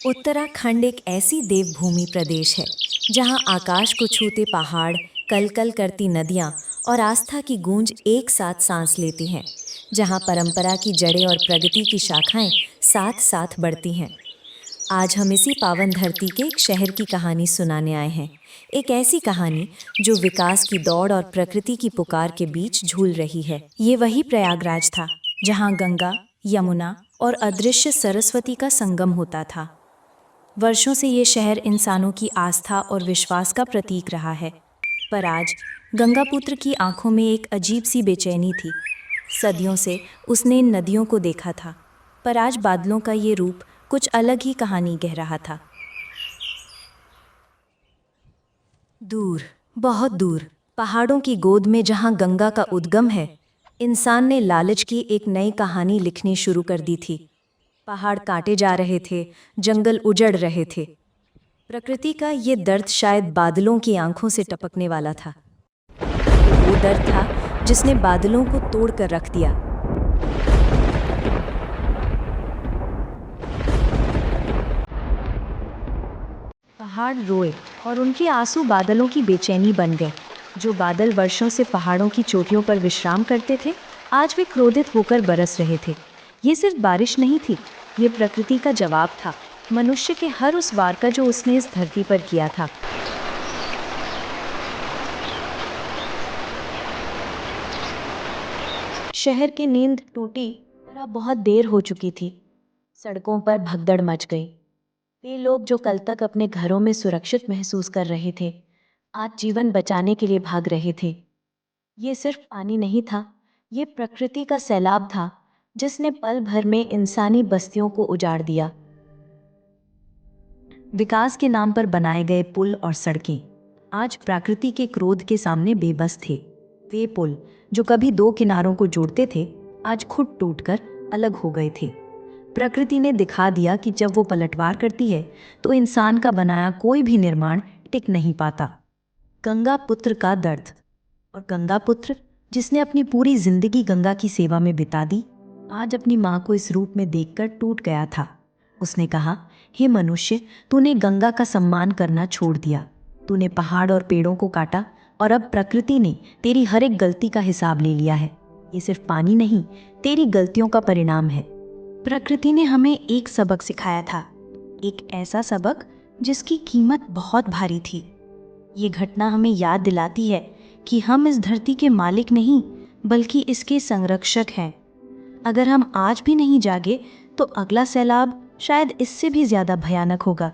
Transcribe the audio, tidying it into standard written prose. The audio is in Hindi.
उत्तराखंड एक ऐसी देवभूमि प्रदेश है जहां आकाश को छूते पहाड़, कलकल करती नदियां और आस्था की गूंज एक साथ सांस लेती हैं। जहां परंपरा की जड़ें और प्रगति की शाखाएं साथ साथ बढ़ती हैं। आज हम इसी पावन धरती के एक शहर की कहानी सुनाने आए हैं। एक ऐसी कहानी जो विकास की दौड़ और प्रकृति की पुकार के बीच झूल रही है। ये वही प्रयागराज था जहां गंगा, यमुना और अदृश्य सरस्वती का संगम होता था। वर्षों से ये शहर इंसानों की आस्था और विश्वास का प्रतीक रहा है। पर आज गंगापुत्र की आंखों में एक अजीब सी बेचैनी थी। सदियों से उसने इन नदियों को देखा था, पर आज बादलों का ये रूप कुछ अलग ही कहानी कह रहा था। दूर, बहुत दूर, पहाड़ों की गोद में जहां गंगा का उद्गम है, इंसान ने लालच की एक नई कहानी लिखनी शुरू कर दी थी। पहाड़ काटे जा रहे थे, जंगल उजड़ रहे थे। प्रकृति का ये दर्द शायद बादलों की आंखों से टपकने वाला था। वो दर्द था जिसने बादलों को तोड़ कर रख दिया। पहाड़ रोए और उनके आंसू बादलों की बेचैनी बन गए। जो बादल वर्षों से पहाड़ों की चोटियों पर विश्राम करते थे, आज वे क्रोधित होकर बरस रहे थे। ये सिर्फ बारिश नहीं थी, ये प्रकृति का जवाब था, मनुष्य के हर उस वार का जो उसने इस धरती पर किया था। शहर की नींद टूटी और अब बहुत देर हो चुकी थी। सड़कों पर भगदड़ मच गई। वे लोग जो कल तक अपने घरों में सुरक्षित महसूस कर रहे थे, आज जीवन बचाने के लिए भाग रहे थे। ये सिर्फ पानी नहीं था, ये प्रकृति का सैलाब था जिसने पल भर में इंसानी बस्तियों को उजाड़ दिया। विकास के नाम पर बनाए गए पुल और सड़कें आज प्रकृति के क्रोध के सामने बेबस थे। वे पुल जो कभी दो किनारों को जोड़ते थे, आज खुद टूटकर अलग हो गए थे। प्रकृति ने दिखा दिया कि जब वो पलटवार करती है तो इंसान का बनाया कोई भी निर्माण टिक नहीं पाता। गंगा पुत्र का दर्द। और गंगा पुत्र जिसने अपनी पूरी जिंदगी गंगा की सेवा में बिता दी, आज अपनी माँ को इस रूप में देखकर टूट गया था। उसने कहा, हे मनुष्य, तूने गंगा का सम्मान करना छोड़ दिया। तूने पहाड़ और पेड़ों को काटा और अब प्रकृति ने तेरी हर एक गलती का हिसाब ले लिया है। ये सिर्फ पानी नहीं, तेरी गलतियों का परिणाम है। प्रकृति ने हमें एक सबक सिखाया था, एक ऐसा सबक जिसकी कीमत बहुत भारी थी। ये घटना हमें याद दिलाती है कि हम इस धरती के मालिक नहीं, बल्कि इसके संरक्षक हैं। अगर हम आज भी नहीं जागे तो अगला सैलाब शायद इससे भी ज्यादा भयानक होगा।